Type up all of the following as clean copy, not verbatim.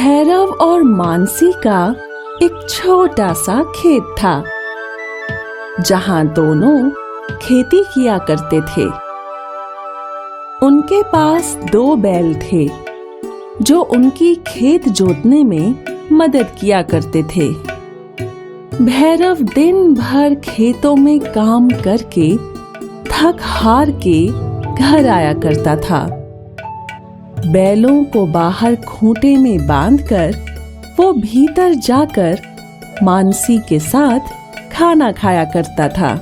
भैरव और मानसी का एक छोटा सा खेत था जहां दोनों खेती किया करते थे। उनके पास 2 बैल थे जो उनकी खेत जोतने में मदद किया करते थे। भैरव दिन भर खेतों में काम करके थक हार के घर आया करता था। बैलों को बाहर खूंटे में बांधकर वो भीतर जाकर मानसी के साथ खाना खाया करता था।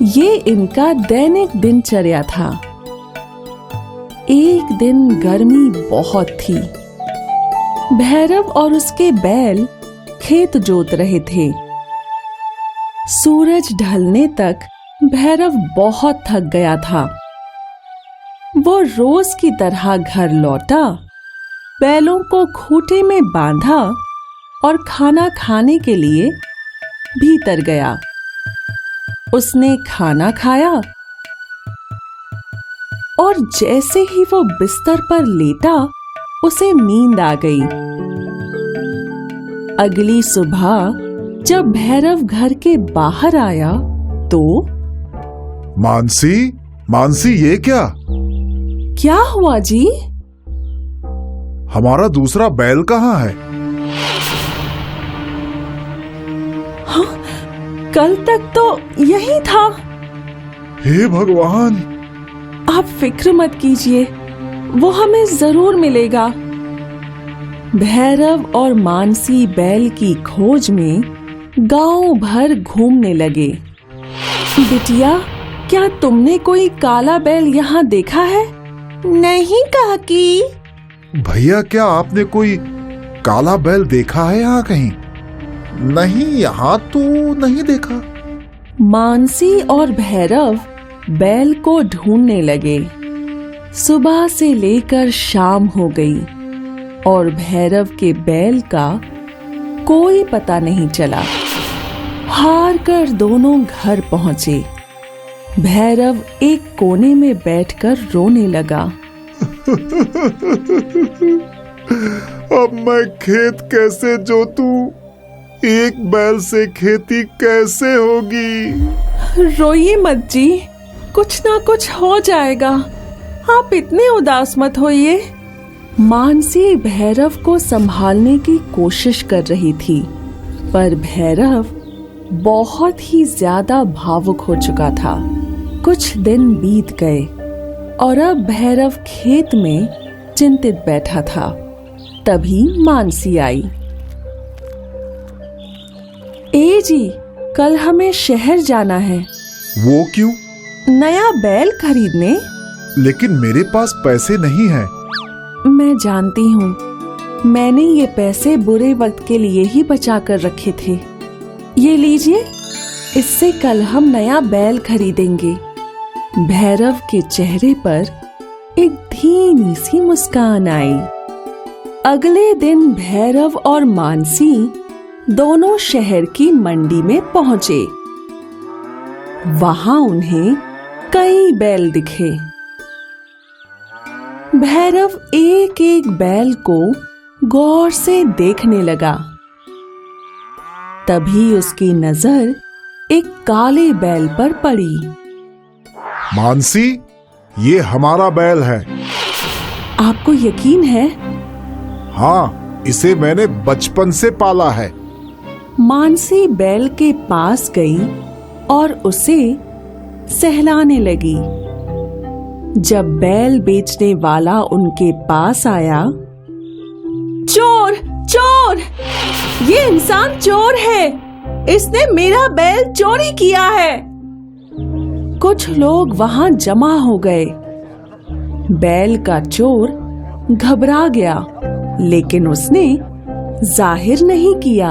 ये इनका दैनिक दिनचर्या था। एक दिन गर्मी बहुत थी। भैरव और उसके बैल खेत जोत रहे थे। सूरज ढलने तक भैरव बहुत थक गया था। वो रोज की तरह घर लौटा, बैलों को खूंटे में बांधा और खाना खाने के लिए भीतर गया। उसने खाना खाया और जैसे ही वो बिस्तर पर लेटा उसे नींद आ गई। अगली सुबह जब भैरव घर के बाहर आया तो मानसी ये क्या हुआ जी? हमारा दूसरा बैल कहाँ है? हाँ, कल तक तो यही था। हे भगवान! आप फिक्र मत कीजिए, वो हमें जरूर मिलेगा। भैरव और मानसी बैल की खोज में गांव भर घूमने लगे। बिटिया, क्या तुमने कोई काला बैल यहाँ देखा है? नहीं काकी। भैया, क्या आपने कोई काला बैल देखा है यहाँ कहीं? नहीं, यहाँ तो नहीं देखा। मानसी और भैरव बैल को ढूंढने लगे। सुबह से लेकर शाम हो गई और भैरव के बैल का कोई पता नहीं चला। हार कर दोनों घर पहुंचे। भैरव एक कोने में बैठकर रोने लगा। अब मैं खेत कैसे जोतूं? एक बैल से खेती कैसे होगी? रोइए मत जी, कुछ ना कुछ हो जाएगा। आप इतने उदास मत होइए। मानसी भैरव को संभालने की कोशिश कर रही थी, पर भैरव बहुत ही ज्यादा भावुक हो चुका था। कुछ दिन बीत गए और अब भैरव खेत में चिंतित बैठा था। तभी मानसी आई। ए जी, कल हमें शहर जाना है। वो क्यों? नया बैल खरीदने। लेकिन मेरे पास पैसे नहीं हैं। मैं जानती हूँ, मैंने ये पैसे बुरे वक्त के लिए ही बचा कर रखे थे। ये लीजिए, इससे कल हम नया बैल खरीदेंगे। भैरव के चेहरे पर एक धीमी सी मुस्कान आई। अगले दिन भैरव और मानसी दोनों शहर की मंडी में पहुंचे। वहां उन्हें कई बैल दिखे। भैरव एक एक बैल को गौर से देखने लगा। तभी उसकी नजर एक काले बैल पर पड़ी। मानसी, ये हमारा बैल है। आपको यकीन है? हाँ, इसे मैंने बचपन से पाला है। मानसी बैल के पास गई और उसे सहलाने लगी। जब बैल बेचने वाला उनके पास आया, चोर चोर, ये इंसान चोर है, इसने मेरा बैल चोरी किया है। कुछ लोग वहां जमा हो गए। बैल का चोर घबरा गया, लेकिन उसने जाहिर नहीं किया।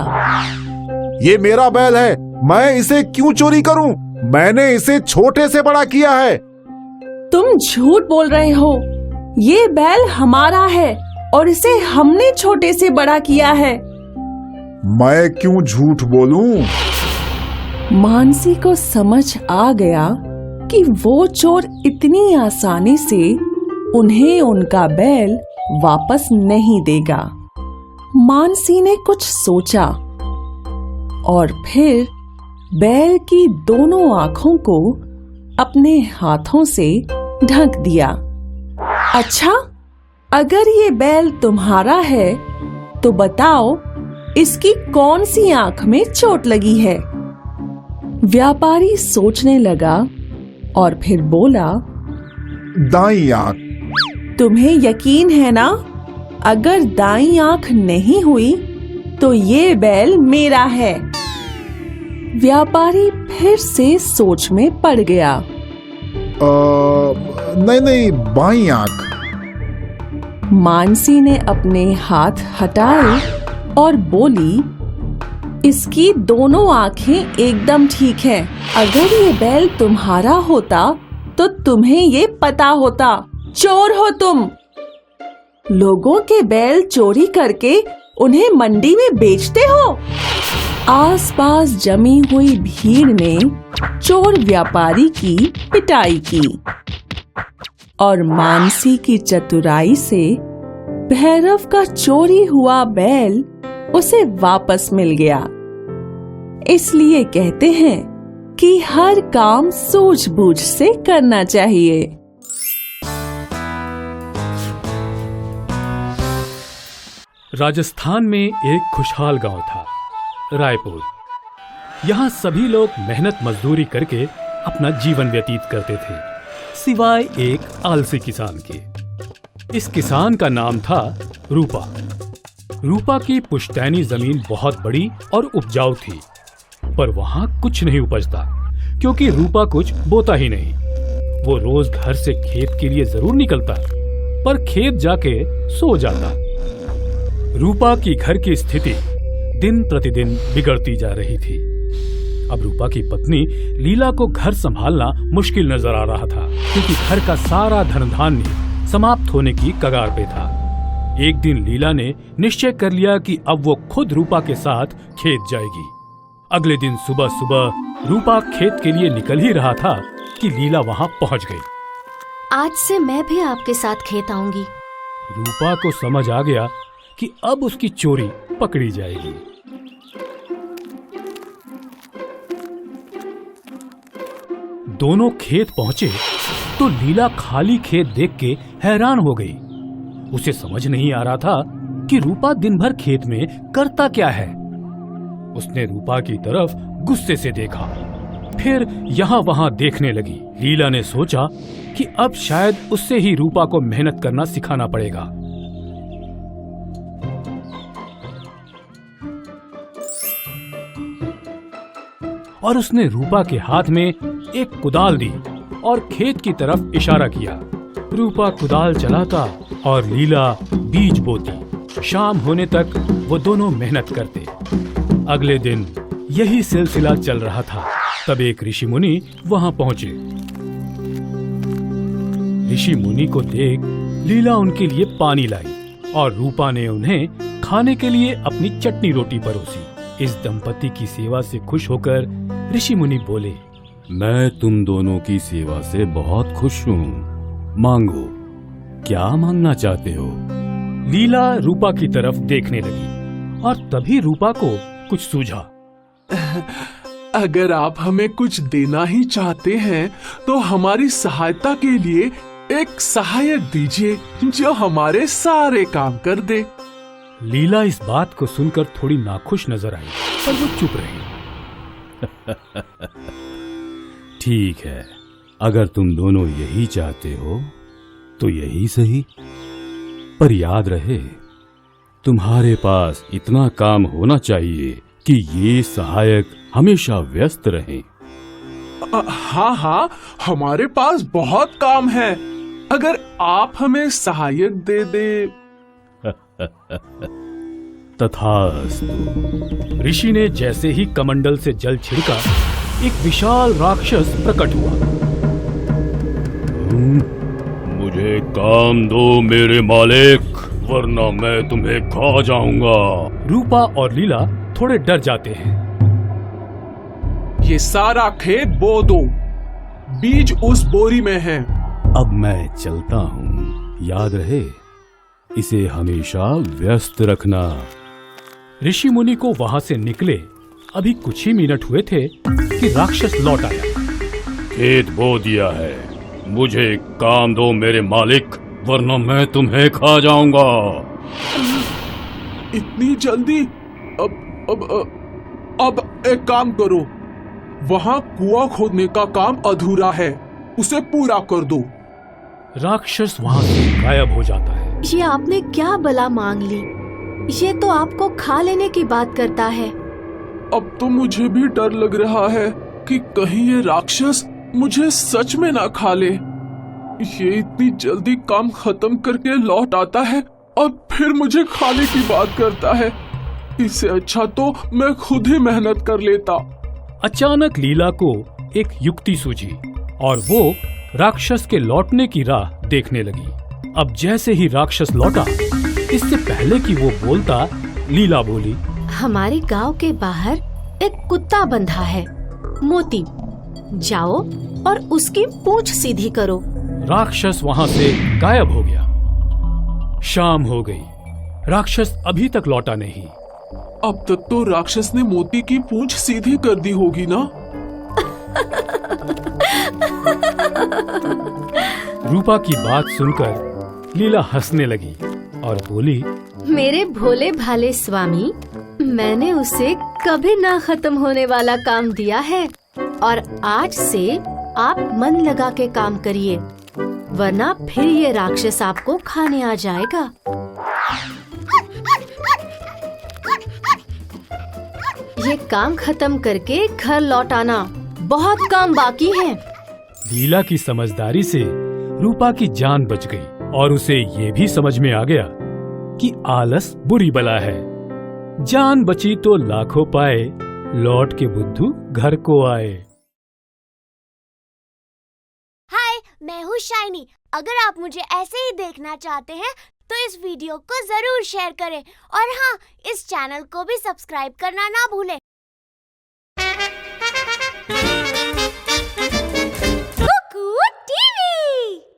ये मेरा बैल है, मैं इसे क्यों चोरी करूं? मैंने इसे छोटे से बड़ा किया है। तुम झूठ बोल रहे हो। ये बैल हमारा है और इसे हमने छोटे से बड़ा किया है। मैं क्यों झूठ बोलूं? मानसी को समझ आ गया कि वो चोर इतनी आसानी से उन्हें उनका बैल वापस नहीं देगा। मानसी ने कुछ सोचा और फिर बैल की दोनों आंखों को अपने हाथों से ढक दिया। अच्छा, अगर ये बैल तुम्हारा है तो बताओ इसकी कौन सी आंख में चोट लगी है? व्यापारी सोचने लगा और फिर बोला, दाईं आंख। तुम्हें यकीन है ना? अगर दाईं आंख नहीं हुई तो ये बैल मेरा है। व्यापारी फिर से सोच में पड़ गया। नहीं, बाईं आंख। मानसी ने अपने हाथ हटाए और बोली, इसकी दोनों आंखें एकदम ठीक हैं। अगर ये बैल तुम्हारा होता तो तुम्हें ये पता होता। चोर हो तुम। लोगों के बैल चोरी करके उन्हें मंडी में बेचते हो। आसपास जमी हुई भीड़ ने चोर व्यापारी की पिटाई की और मानसी की चतुराई से भैरव का चोरी हुआ बैल उसे वापस मिल गया। इसलिए कहते हैं कि हर काम सूझबूझ से करना चाहिए। राजस्थान में एक खुशहाल गांव था, रायपुर। यहाँ सभी लोग मेहनत मजदूरी करके अपना जीवन व्यतीत करते थे, सिवाय एक आलसी किसान के। इस किसान का नाम था रूपा। रूपा की पुश्तैनी जमीन बहुत बड़ी और उपजाऊ थी, पर वहां कुछ नहीं उपजता क्योंकि रूपा कुछ बोता ही नहीं। वो रोज घर से खेत के लिए जरूर निकलता, पर खेत जाके सो जाता। रूपा की घर की स्थिति दिन प्रतिदिन बिगड़ती जा रही थी। अब रूपा की पत्नी लीला को घर संभालना मुश्किल नजर आ रहा था क्योंकि घर का सारा धन धान्य समाप्त होने की कगार पे था। एक दिन लीला ने निश्चय कर लिया कि अब वो खुद रूपा के साथ खेत जाएगी। अगले दिन सुबह सुबह रूपा खेत के लिए निकल ही रहा था कि लीला वहां पहुंच गई। आज से मैं भी आपके साथ खेत आऊंगी। रूपा को समझ आ गया कि अब उसकी चोरी पकड़ी जाएगी। दोनों खेत पहुंचे तो लीला खाली खेत देख के हैरान हो गई। उसे समझ नहीं आ रहा था कि रूपा दिन भर खेत में करता क्या है। उसने रूपा की तरफ गुस्से से देखा, फिर यहाँ वहां देखने लगी। लीला ने सोचा कि अब शायद उससे ही रूपा को मेहनत करना सिखाना पड़ेगा। और उसने रूपा के हाथ में एक कुदाल दी और खेत की तरफ इशारा किया। रूपा कुदाल चलाता और लीला बीज बोती। शाम होने तक वो दोनों मेहनत करते। अगले दिन यही सिलसिला चल रहा था। तब एक ऋषि मुनि वहां पहुंचे। ऋषि मुनि को देख लीला उनके लिए पानी लाई और रूपा ने उन्हें खाने के लिए अपनी चटनी रोटी परोसी। इस दंपति की सेवा से खुश होकर ऋषि मुनि बोले, मैं तुम दोनों की सेवा से बहुत खुश हूँ। मांगो, क्या मांगना चाहते हो? लीला रूपा की तरफ देखने लगी और तभी रूपा को कुछ सूझा। अगर आप हमें कुछ देना ही चाहते हैं तो हमारी सहायता के लिए एक सहायक दीजिए जो हमारे सारे काम कर दे। लीला इस बात को सुनकर थोड़ी नाखुश नजर आई, पर वो चुप रही। ठीक है, अगर तुम दोनों यही चाहते हो तो यही सही, पर याद रहे तुम्हारे पास इतना काम होना चाहिए कि ये सहायक हमेशा व्यस्त रहें। हाँ, हमारे पास बहुत काम है। अगर आप हमें सहायक दे दे। तथास्तु। ऋषि ने जैसे ही कमंडल से जल छिड़का, एक विशाल राक्षस प्रकट हुआ। मुझे काम दो मेरे मालिक, वरना मैं तुम्हें खा जाऊंगा। रूपा और लीला थोड़े डर जाते हैं। ये सारा खेत बो दो, बीज उस बोरी में है। अब मैं चलता हूँ, याद रहे इसे हमेशा व्यस्त रखना। ऋषि मुनि को वहां से निकले अभी कुछ ही मिनट हुए थे कि राक्षस लौट आया। खेत बो दिया है, मुझे काम दो मेरे मालिक, वरना मैं तुम्हें खा जाऊंगा। इतनी जल्दी? अब एक काम करो, वहां कुआं खोदने का काम अधूरा है, उसे पूरा कर दो। राक्षस वहां से गायब हो जाता है। ये आपने क्या बला मांग ली? ये तो आपको खा लेने की बात करता है। अब तो मुझे भी डर लग रहा है कि कहीं ये राक्षस मुझे सच में ना खा ले। ये इतनी जल्दी काम खत्म करके लौट आता है और फिर मुझे खाने की बात करता है। इससे अच्छा तो मैं खुद ही मेहनत कर लेता। अचानक लीला को एक युक्ति सूझी और वो राक्षस के लौटने की राह देखने लगी। अब जैसे ही राक्षस लौटा, इससे पहले कि वो बोलता, लीला बोली, हमारे गांव के बाहर एक कुत्ता बंधा है, मोती। जाओ और उसकी पूंछ सीधी करो। राक्षस वहां से गायब हो गया। शाम हो गई, राक्षस अभी तक लौटा नहीं। अब तक तो राक्षस ने मोती की पूंछ सीधी कर दी होगी ना? रूपा की बात सुनकर लीला हंसने लगी और बोली, मेरे भोले भाले स्वामी, मैंने उसे कभी ना खत्म होने वाला काम दिया है और आज से आप मन लगा के काम करिए, वरना फिर ये राक्षस आपको खाने आ जाएगा। ये काम खत्म करके घर लौट आना, बहुत काम बाकी है। लीला की समझदारी से रूपा की जान बच गई और उसे ये भी समझ में आ गया कि आलस बुरी बला है। जान बची तो लाखों पाए, लौट के बुद्धू घर को आए। हाय, मैं हूँ शाइनी। अगर आप मुझे ऐसे ही देखना चाहते हैं तो इस वीडियो को जरूर शेयर करें और हाँ, इस चैनल को भी सब्सक्राइब करना ना भूलें